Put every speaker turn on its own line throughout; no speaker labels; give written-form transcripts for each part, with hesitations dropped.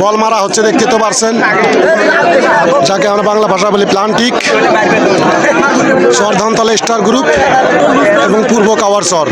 বল মারা হচ্ছে দেখতে তো পারছেন, যাকে আমরা বাংলা ভাষা বলি প্লান্টিক। চরধানতলা স্টার গ্রুপ এবং পূর্ব কাওয়ার চর।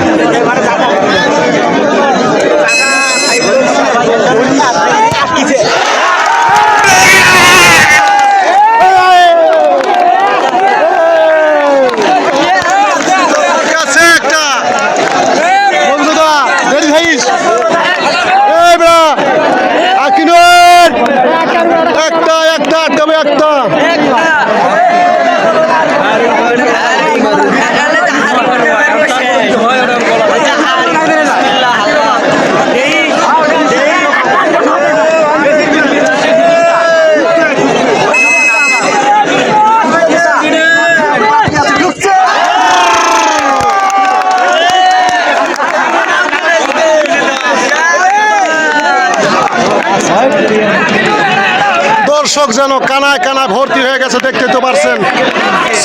দর্শক যেন কানায় কানায় ভর্তি হয়ে গেছে দেখতে তো পারছেন।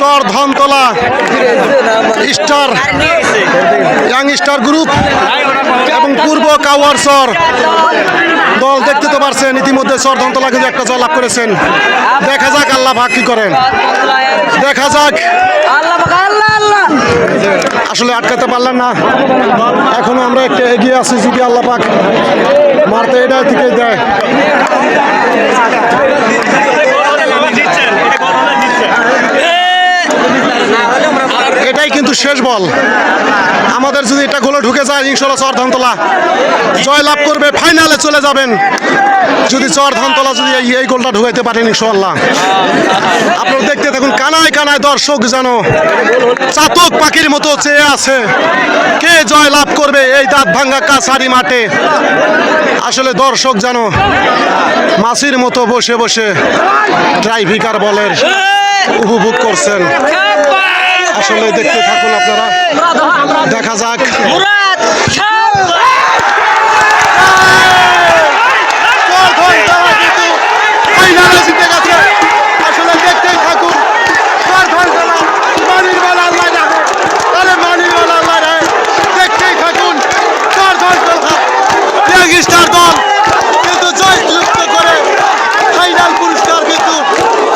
চরধানতলা স্টার ইয়াং স্টার গ্রুপ এবং পূর্ব কাওয়ার চর দল দেখতে তো পারছেন। ইতিমধ্যে চরধানতলা কিন্তু একটা জয় লাভ করেছেন। দেখা যাক আল্লাহ ভাগ কি করেন, দেখা যাক। আসলে আটকাতে পারলেন না, এখনো আমরা একটু এগিয়ে আছি। যদি আল্লাহ পাক মারতে এটা থেকে দেয়। এটাই কিন্তু শেষ বল। আমাদের যদি এটা গোলে ঢুকে যায় ইনশাআল্লাহ চরধানতলা জয় লাভ করবে, ফাইনালে চলে যাবেন। যদি চরধানতলা যদি এই গোলটা ঢুকাইতে পারেন ইনশাআল্লাহ। আপনারা দেখতে থাকুন, কানায় কানায় দর্শক যেন চাতক পাখির মতো চেয়ে আছে কে জয় লাভ করবে এই দাঁত ভাঙ্গা কাছারি মাঠে। আসলে দর্শক যেন মাছির মতো বসে বসে ট্রাইভিকার বলের উপভোগ করছেন। আসলে দেখতে থাকুন আপনারা, দেখা যাক। আসলে দেখতেই থাকুন, দেখতেই থাকুন। স্টার দল কিন্তু জয় যুক্ত করে ফাইনাল পুরস্কার কিন্তু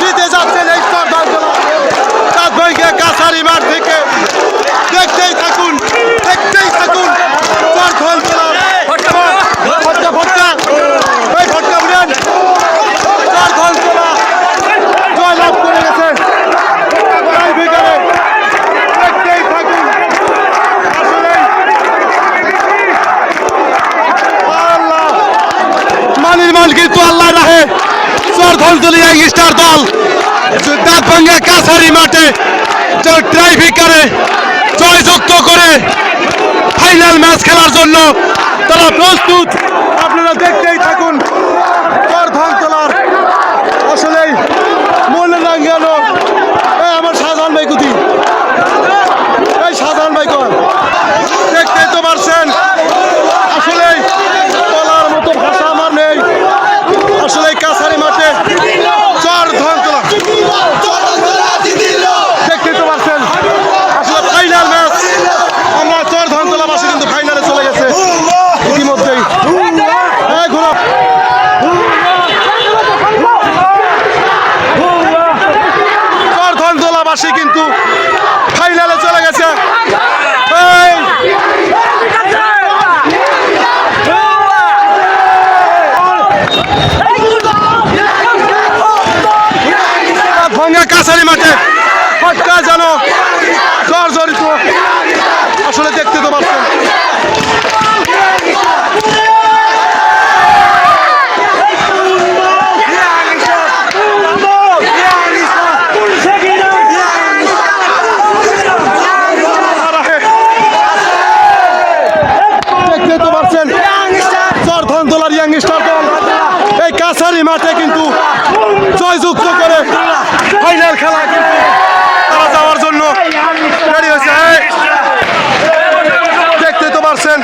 জিতে যাচ্ছেন এই চরধানতলা কাছারি মাঠ থেকে। দেখতেই থাকুন, দেখতেই থাকুন। জয় লাভ করে গেছে। দেখতেই থাকুন। আসলে মানির মাল কিন্তু আল্লাহ রাহে চরধানতলা স্টার দল দাঁত ভাঙ্গা কাছারি মাঠে ট্রাইভিকারে জয়যুক্ত করে ফাইনাল ম্যাচ খেলার জন্য তারা প্রস্তুত। আপনারা দেখতেই থাকুন চরধানতলার। আসলেই মনে না গেল আমার শাহজাহান ভাই কুতি, এই শাহজাহান ভাই কর। দেখতেই তো পারছেন, আসলেই বলার মতো ভাষা আমার নেই। আসলে কাছারি মাঠে চরধানতলা দেখতে তো পারছেন। আসলে ফাইনাল ম্যাচ আমরা চরধানতলাবাসী কিন্তু ফাইনালে চলে গেছে ইতিমধ্যেই। চরধানতলাবাসী কিন্তু ফাইনালে চলে গেছে। ভাঙ্গা কাছারি মাঠে ফটকা যেন জর্জরিত। আসলে দেখতে তো পাচ্ছেন। দেখতে তো পাচ্ছেন চরধানতলার ইয়াং স্টার দল এই কাছারি মাঠে কিন্তু জয়যুক্ত করে ফাইনাল খেলা কিন্তু তারা যাওয়ার জন্য রেডি হয়েছে। দেখতে তো পারছেন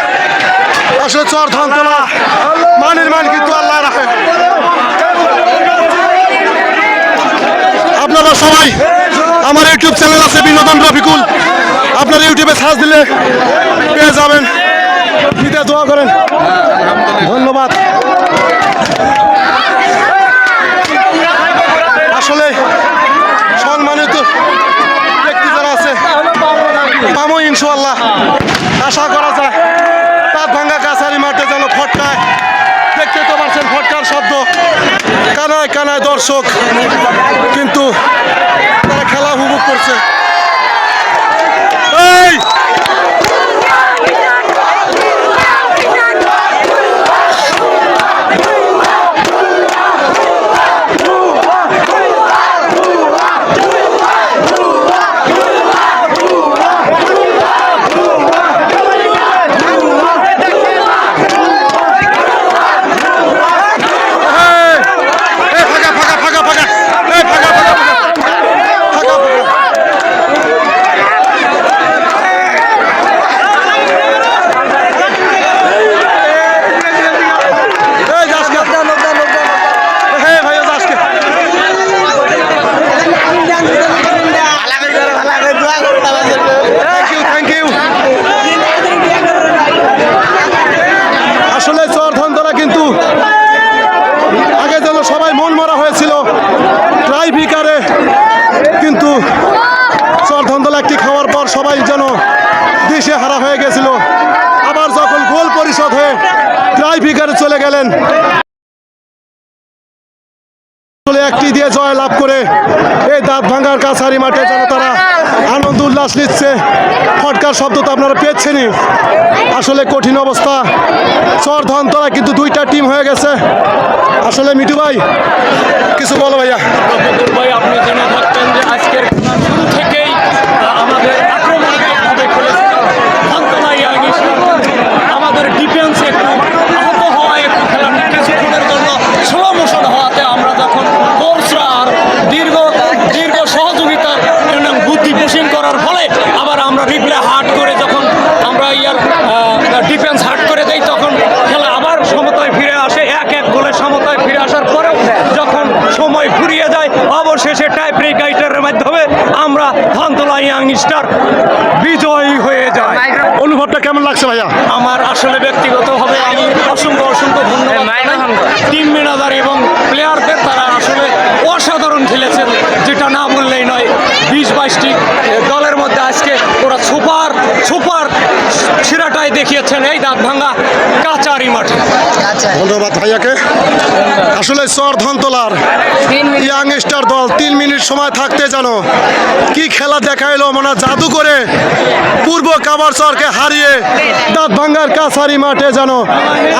আসলে চরধানতলা মানের মান কিন্তু আল্লাহ রাখে। আপনারা সবাই আমার ইউটিউব চ্যানেল আছে বিনোদন রফিকুল, আপনারা ইউটিউবে সার্চ দিলে পেয়ে যাবেন। দোয়া করেন, ধন্যবাদ। ব্যক্তি যারা আছে পামো ইনশাআল্লাহ। আশা করা যায় দাঁত ভাঙ্গা কাছারি মাঠে যেন ফটকায়, দেখতে তো পারছেন ফটকার শব্দ, কানায় কানায় দর্শক কিন্তু তারা খেলা উপভোগ করছে। এই সবাই যেন দিশে হারা হয়ে গেছিল। আবার যখন গোল পরিশোধ হয়ে ট্রাইফিকারে চলে গেলেন, একটি দিয়ে জয় লাভ করে এই দাঁত ভাঙ্গার কাছারি মাঠে যেন তারা আনন্দ উল্লাস নিচ্ছে। ফটকার শব্দ তো আপনারা পেয়েছেনই। আসলে কঠিন অবস্থা, চরধনতলা কিন্তু দুইটা টিম হয়ে গেছে। আসলে মিঠু ভাই কিছু বলো ভাইয়া।
ভাই আপনি জেনে থাকতেন যে আজকের শুরু থেকেই আমাদের আমাদের ডিফেন্স একটু আহত হওয়ায় একটু খেলাটা কিছুক্ষণের জন্য স্লো মোশন হওয়াতে আমরা যখন কোর্সরা আর দীর্ঘ সহযোগিতার বুদ্ধি পুশিং করার ফলে আবার আমরা রিপ্লে হার্ড করে যখন আমরা ডিফেন্স হার্ড করে দেই তখন খেলা আবার সমতায় ফিরে আসে। এক গোলে সমতায় ফিরে আসার পরেও যখন সময় ফুরিয়ে যায় অবশেষে টাই ব্রেকারের মাধ্যমে আমরা ধনতলা ইয়াং স্টার বিজয়ী হয়ে যায়।
অনুভবটা কেমন লাগছে ভাইয়া?
আমার আসলে ব্যক্তিগতভাবে আমি অসংখ্য ধন্যবাদ টিম ম্যানেজার এবং প্লেয়ারদের, তারা আসলে অসাধারণ খেলেছেন, যেটা না বললেই নয়। 20-22টি দলের মধ্যে আজকে ওরা সুপার সেরাটাই দেখিয়েছেন এই দাঁত ভাঙ্গা কাচারি মাঠে।
ধন্যবাদ ভাইয়াকে। আসলে চরধনতলার ইয়াং স্টার দল 3 মিনিট সময় থাকতে জানো কি খেলা দেখাইলো, মনে জাদু করে পূর্ব কাবারচরকে হারিয়ে দাঁত ভাঙ্গার কাছারি মাঠে যেন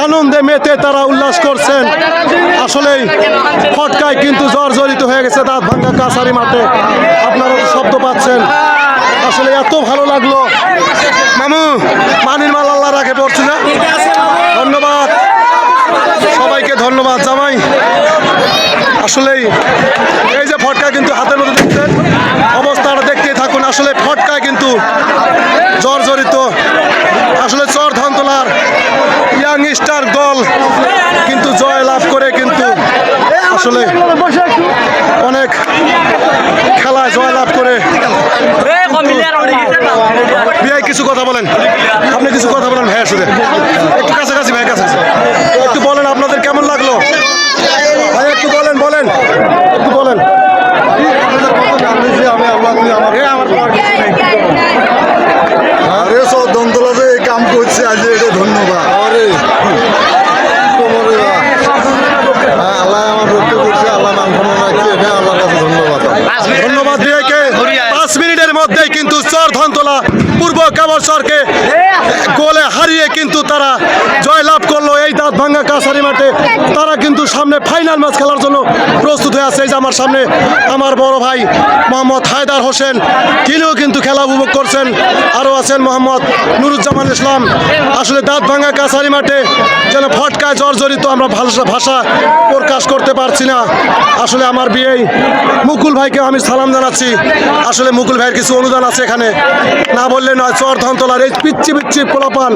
আনন্দে মেতে তারা উল্লাস করছেন। আসলেই ফটকায় কিন্তু জর্জরিত হয়ে গেছে দাঁত ভাঙ্গা কাছারি মাঠে, আপনারা শব্দ পাচ্ছেন। আসলে এত ভালো লাগলো। মামু মানির মাল আল্লাহ রাখে পড়ছে না। ধন্যবাদ সবাইকে, ধন্যবাদ জামাই। আসলেই এই যে ফটকা কিন্তু হাতের মধ্যে দেখছেন, অবস্থাটা দেখতেই থাকুন। আসলে ফটকায় কিন্তু জর্জরিত। আসলে চরধনতলার ইয়াং স্টার দল কিন্তু জয় লাভ করে কিন্তু আসলে অনেক খেলায় জয় লাভ করে। ভাই কিছু কথা বলেন, আপনি কিছু কথা বলেন ভাইয়ের সাথে, একটু কাছাকাছি ভাইয়ের কাছে একটু বলেন আপনাদের কেমন লাগলো ভাই, একটু বলেন একটু বলেন।
আরে চরধনতলা যে এই কাম করছে আজ এটা ধন্যবাদ। আল্লাহ আমার রক্ষা করছে, আল্লাহ নাম রাখছে, এটা আল্লাহর কাছে ধন্যবাদ।
ধন্যবাদ ভাইয়াকে। 5 মিনিটের মধ্যেই কিন্তু চরধনতলা পূর্ব কাবারচরকে গোলে হারিয়ে কিন্তু তারা জয় লাভ করলো এই দাঁত ভাঙ্গা কাছারি মাঠে। তারা কিন্তু সামনে ফাইনাল ম্যাচ খেলার জন্য প্রস্তুত হয়ে আছে। এই যে আমার সামনে আমার বড় ভাই মোহাম্মদ হায়দার হোসেন, তিনিও কিন্তু খেলা উপভোগ করছেন। আরও আছেন মোহাম্মদ নুরুজ্জামান ইসলাম। আসলে দাঁত ভাঙ্গা কাছারি মাঠে যেন ফটকায় জর্জরিত, আমরা ভাষা প্রকাশ করতে পারছি না। আসলে আমার বিয়েই মুকুল ভাইকে আমি সালাম জানাচ্ছি। আসলে মুকুল ভাইয়ের কিছু অনুদান আছে এখানে, না বললে নয়। চরধানতলার এই পিচ্ছি পিচ্ছি পোলাপান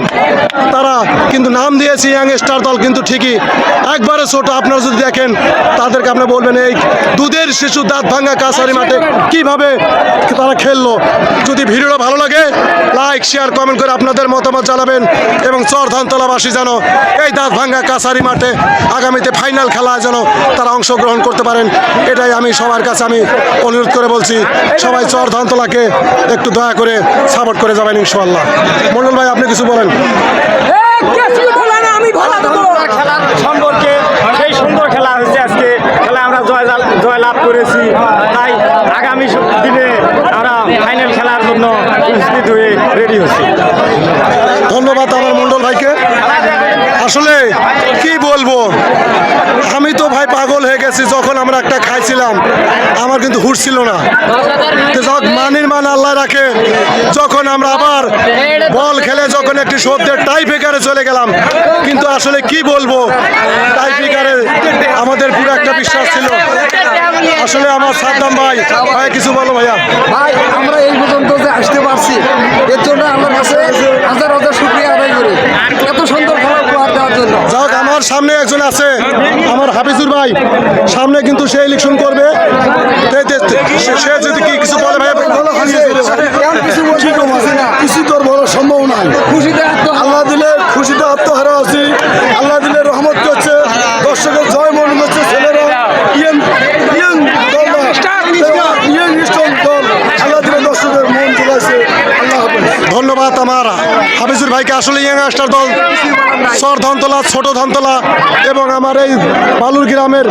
তারা কিন্তু নাম দিয়েছে ইয়াংস্টার দল, কিন্তু ঠিকই একবারে ছোট। আপনারা যদি দেখেন তাদেরকে আপনি বলবেন এই দুধের শিশু দাঁত ভাঙ্গা কাছারি মাঠে কিভাবে তারা খেললো। যদি ভিডিওটা ভালো লাগে লাইক শেয়ার কমেন্ট করে আপনাদের মতামত জানাবেন এবং চরধানতলাবাসী যেন এই দাঁত ভাঙ্গা কাছারি মাঠে আগামীতে ফাইনাল খেলায় যেন তারা অংশগ্রহণ করতে পারেন, এটাই আমি সবার কাছে আমি অনুরোধ করে বলছি। সবাই চরধানতলাকে একটু দয়া করে সাপোর্ট করে যাবেন ইনশাআল্লাহ। মন্ডল ভাই আপনি কিছু বলেন।
খেলার সম্পর্কে সেই সুন্দর খেলা হয়েছে আজকে, খেলা আমরা জয় লাভ করেছি। তাই আগামী দিনে আমরা ফাইনাল খেলার জন্য প্রস্তুত হয়ে রেডি হচ্ছি।
ধন্যবাদ আমার মন্ডল ভাইকে। আসলে কি বলবো, আমি তো ভাই পাগল হয়ে গেছি। যখন আমরা একটা খাইছিলাম আমার কিন্তু হুশ ছিল না, মানির মান আল্লাহ রাখে। যখন আমরা আবার বল খেলে যখন একটি সত্যের টাই ব্রেকারে চলে গেলাম, কিন্তু আসলে কি বলবো, টাই ব্রেকারে আমাদের পুরো একটা বিশ্বাস ছিল। আসলে আমার সাদ্দাম ভাই ভাই কিছু বলো ভাইয়া।
ভাই আমরা এই পর্যন্ত যে আসতে পারছি এর জন্য আমার কাছে হাজার হাজার শুকরিয়া আদায় করি, এত সুন্দর খেলা উপহার দেওয়ার জন্য।
যাক আমার সামনে একজন আছে আমার হাফিজুর ভাই, সামনে কিন্তু সে ইলেকশন করবে। সে যদি কি কিছু বলে ভাই
কিছু বলছি না,
কিছু তোর বড় সম্ভব নাই।
খুশিতে
আল্লাহ দিলে খুশিতে আত্মহারা আছি, আল্লাহ দিলে রহমত করছে, দর্শকের জয় মনে করছে। ছেলেরা ইয়ং ইয়ং দল না, ইয়ং স্ট্রং দল, আল্লাহ দিলে দর্শকের মন জোগাইছে। আল্লাহ হাফেজ।
ধন্যবাদ আমার হাফিজুর ভাইকে। আসলে ইয়াংস্টার দল চরধানতলা, ছোট ধানতলা এবং আমার এই বালুর গ্রামের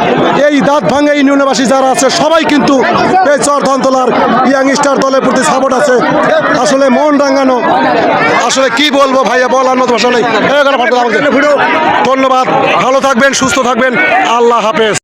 এই দাঁত ভাঙ্গা ইউনিয়নবাসী যারা আছে সবাই কিন্তু এই চরধানতলার ইয়াংস্টার দলের প্রতি সাপোর্ট আছে। আসলে মন রাঙানো, আসলে কি বলবো ভাইয়া, বলার মতো আসলে ধন্যবাদ। ভালো থাকবেন, সুস্থ থাকবেন, আল্লাহ হাফেজ।